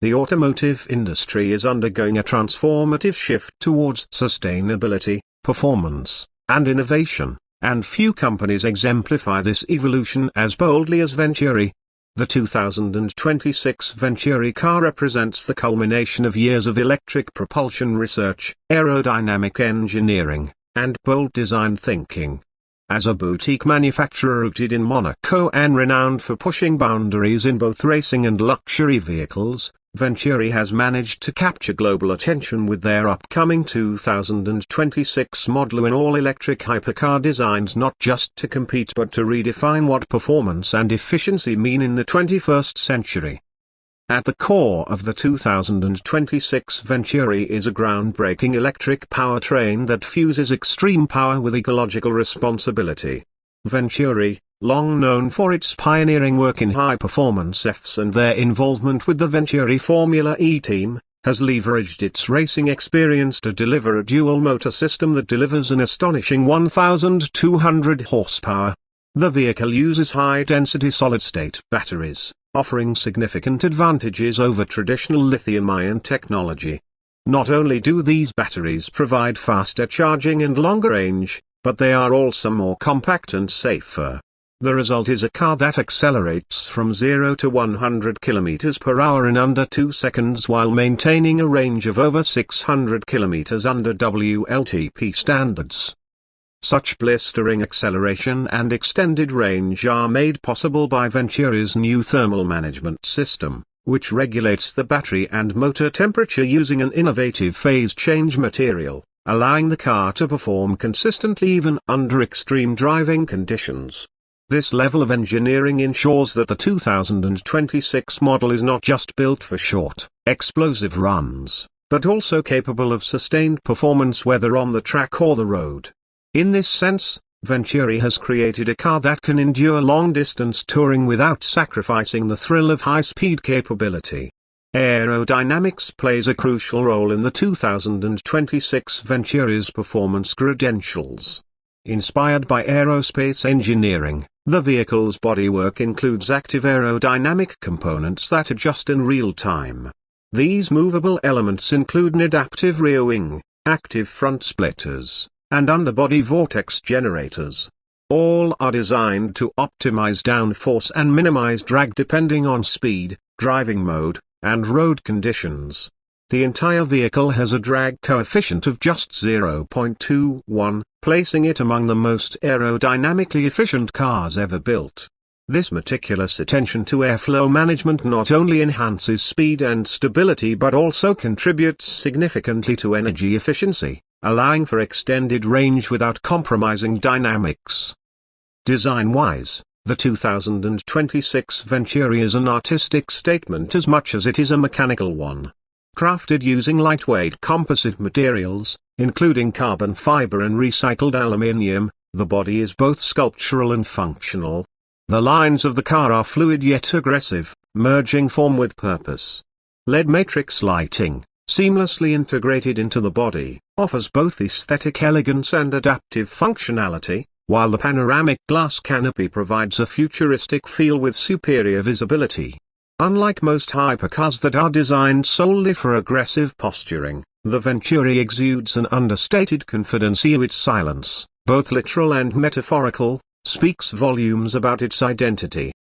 The automotive industry is undergoing a transformative shift towards sustainability, performance, and innovation, and few companies exemplify this evolution as boldly as Venturi. The 2026 Venturi car represents the culmination of years of electric propulsion research, aerodynamic engineering, and bold design thinking. As a boutique manufacturer rooted in Monaco and renowned for pushing boundaries in both racing and luxury vehicles, Venturi has managed to capture global attention with their upcoming 2026 model in all-electric hypercar designed not just to compete but to redefine what performance and efficiency mean in the 21st century. At the core of the 2026 Venturi is a groundbreaking electric powertrain that fuses extreme power with ecological responsibility. Venturi, long known for its pioneering work in high-performance EVs and their involvement with the Venturi Formula E team, has leveraged its racing experience to deliver a dual-motor system that delivers an astonishing 1,200 horsepower. The vehicle uses high-density solid-state batteries, offering significant advantages over traditional lithium-ion technology. Not only do these batteries provide faster charging and longer range, but they are also more compact and safer. The result is a car that accelerates from 0 to 100 km per hour in under 2 seconds while maintaining a range of over 600 km under WLTP standards. Such blistering acceleration and extended range are made possible by Venturi's new thermal management system, which regulates the battery and motor temperature using an innovative phase change material, allowing the car to perform consistently even under extreme driving conditions. This level of engineering ensures that the 2026 model is not just built for short, explosive runs, but also capable of sustained performance whether on the track or the road. In this sense, Venturi has created a car that can endure long-distance touring without sacrificing the thrill of high-speed capability. Aerodynamics plays a crucial role in the 2026 Venturi's performance credentials. Inspired by aerospace engineering, the vehicle's bodywork includes active aerodynamic components that adjust in real time. These movable elements include an adaptive rear wing, active front splitters, and underbody vortex generators. All are designed to optimize downforce and minimize drag depending on speed, driving mode, and road conditions. The entire vehicle has a drag coefficient of just 0.21, placing it among the most aerodynamically efficient cars ever built. This meticulous attention to airflow management not only enhances speed and stability but also contributes significantly to energy efficiency, allowing for extended range without compromising dynamics. Design-wise, the 2026 Venturi is an artistic statement as much as it is a mechanical one. Crafted using lightweight composite materials, including carbon fiber and recycled aluminium, the body is both sculptural and functional. The lines of the car are fluid yet aggressive, merging form with purpose. LED matrix lighting, seamlessly integrated into the body, offers both aesthetic elegance and adaptive functionality, while the panoramic glass canopy provides a futuristic feel with superior visibility. Unlike most hypercars that are designed solely for aggressive posturing, the Venturi exudes an understated confidence. Its silence, both literal and metaphorical, speaks volumes about its identity.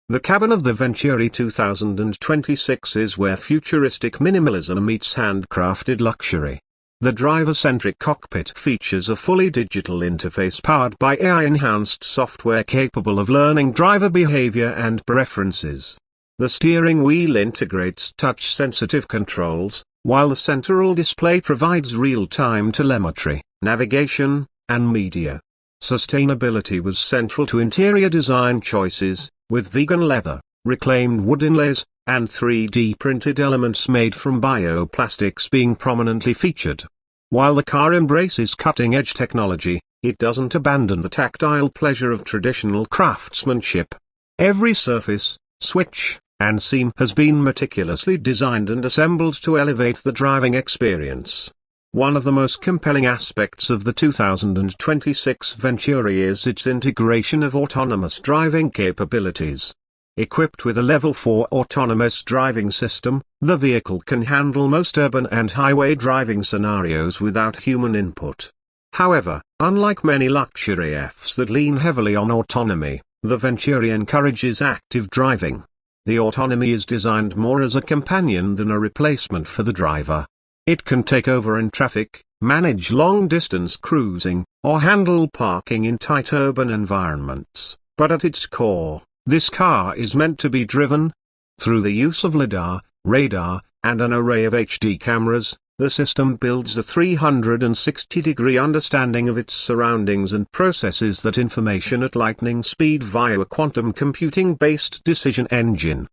The cabin of the Venturi 2026 is where futuristic minimalism meets handcrafted luxury. The driver-centric cockpit features a fully digital interface powered by AI-enhanced software capable of learning driver behavior and preferences. The steering wheel integrates touch-sensitive controls, while the central display provides real-time telemetry, navigation, and media. Sustainability was central to interior design choices, with vegan leather, reclaimed wood inlays, and 3D printed elements made from bioplastics being prominently featured. While the car embraces cutting-edge technology, it doesn't abandon the tactile pleasure of traditional craftsmanship. Every surface, switch, and seam has been meticulously designed and assembled to elevate the driving experience. One of the most compelling aspects of the 2026 Venturi is its integration of autonomous driving capabilities. Equipped with a Level 4 autonomous driving system, the vehicle can handle most urban and highway driving scenarios without human input. However, unlike many luxury Fs that lean heavily on autonomy, the Venturi encourages active driving. The autonomy is designed more as a companion than a replacement for the driver. It can take over in traffic, manage long-distance cruising, or handle parking in tight urban environments, but at its core, this car is meant to be driven. Through the use of LiDAR, radar, and an array of HD cameras, the system builds a 360-degree understanding of its surroundings and processes that information at lightning speed via a quantum computing-based decision engine.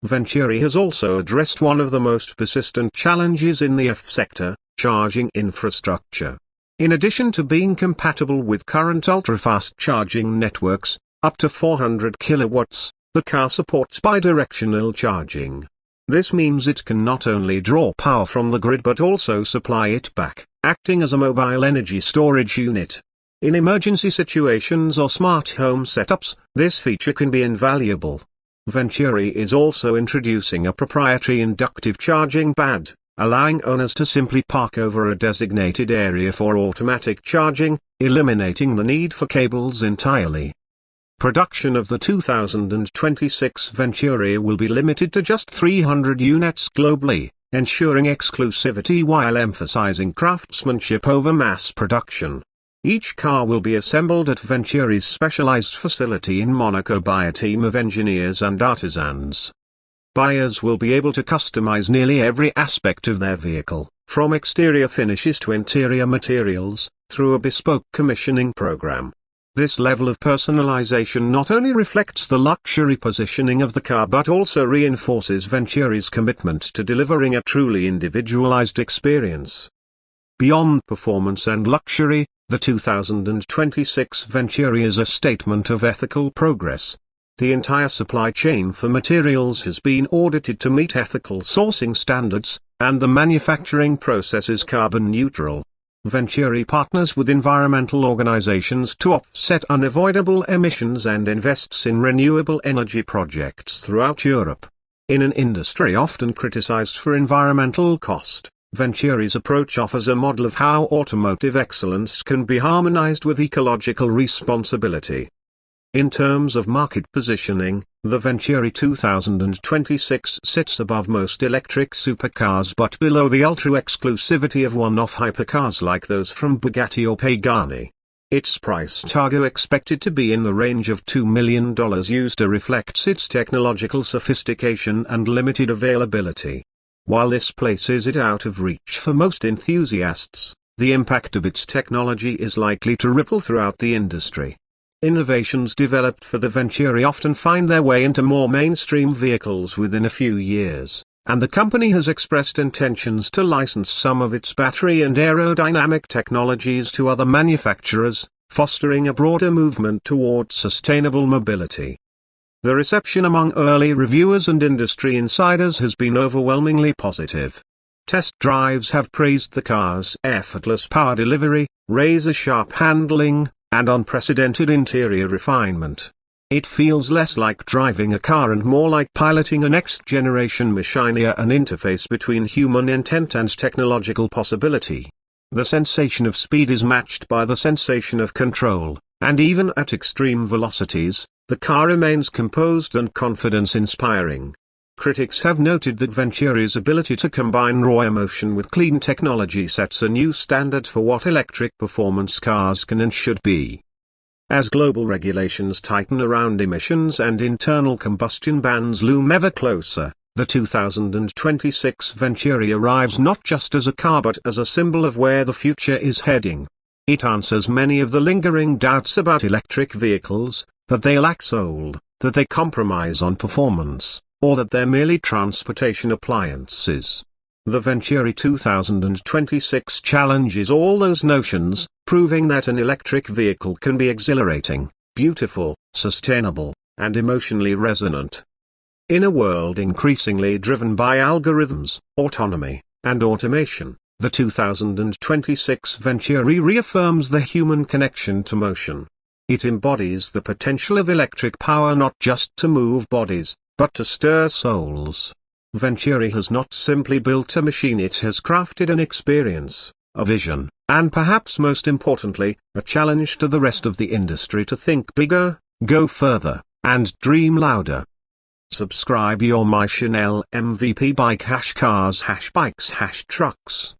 Venturi has also addressed one of the most persistent challenges in the F sector, charging infrastructure. In addition to being compatible with current ultra-fast charging networks, up to 400 kilowatts, the car supports bidirectional charging. This means it can not only draw power from the grid but also supply it back, acting as a mobile energy storage unit. In emergency situations or smart home setups, this feature can be invaluable. Venturi is also introducing a proprietary inductive charging pad, allowing owners to simply park over a designated area for automatic charging, eliminating the need for cables entirely. Production of the 2026 Venturi will be limited to just 300 units globally, ensuring exclusivity while emphasizing craftsmanship over mass production. Each car will be assembled at Venturi's specialized facility in Monaco by a team of engineers and artisans. Buyers will be able to customize nearly every aspect of their vehicle, from exterior finishes to interior materials, through a bespoke commissioning program. This level of personalization not only reflects the luxury positioning of the car but also reinforces Venturi's commitment to delivering a truly individualized experience. Beyond performance and luxury, the 2026 Venturi is a statement of ethical progress. The entire supply chain for materials has been audited to meet ethical sourcing standards, and the manufacturing process is carbon neutral. Venturi partners with environmental organizations to offset unavoidable emissions and invests in renewable energy projects throughout Europe. In an industry often criticized for environmental cost, Venturi's approach offers a model of how automotive excellence can be harmonized with ecological responsibility. In terms of market positioning, the Venturi 2026 sits above most electric supercars but below the ultra-exclusivity of one-off hypercars like those from Bugatti or Pagani. Its price target expected to be in the range of $2 million used reflects its technological sophistication and limited availability. While this places it out of reach for most enthusiasts, the impact of its technology is likely to ripple throughout the industry. Innovations developed for the Venturi often find their way into more mainstream vehicles within a few years, and the company has expressed intentions to license some of its battery and aerodynamic technologies to other manufacturers, fostering a broader movement towards sustainable mobility. The reception among early reviewers and industry insiders has been overwhelmingly positive. Test drives have praised the car's effortless power delivery, razor-sharp handling, and unprecedented interior refinement. It feels less like driving a car and more like piloting a next-generation machine, an interface between human intent and technological possibility. The sensation of speed is matched by the sensation of control, and even at extreme velocities, the car remains composed and confidence-inspiring. Critics have noted that Venturi's ability to combine raw emotion with clean technology sets a new standard for what electric performance cars can and should be. As global regulations tighten around emissions and internal combustion bans loom ever closer, the 2026 Venturi arrives not just as a car but as a symbol of where the future is heading. It answers many of the lingering doubts about electric vehicles, that they lack soul, that they compromise on performance, or that they're merely transportation appliances. The Venturi 2026 challenges all those notions, proving that an electric vehicle can be exhilarating, beautiful, sustainable, and emotionally resonant. In a world increasingly driven by algorithms, autonomy, and automation, the 2026 Venturi reaffirms the human connection to motion. It embodies the potential of electric power not just to move bodies, but to stir souls. Venturi has not simply built a machine, it has crafted an experience, a vision, and perhaps most importantly, a challenge to the rest of the industry to think bigger, go further, and dream louder. Subscribe. You're my Chanel MVP. Bike #cars #bikes #trucks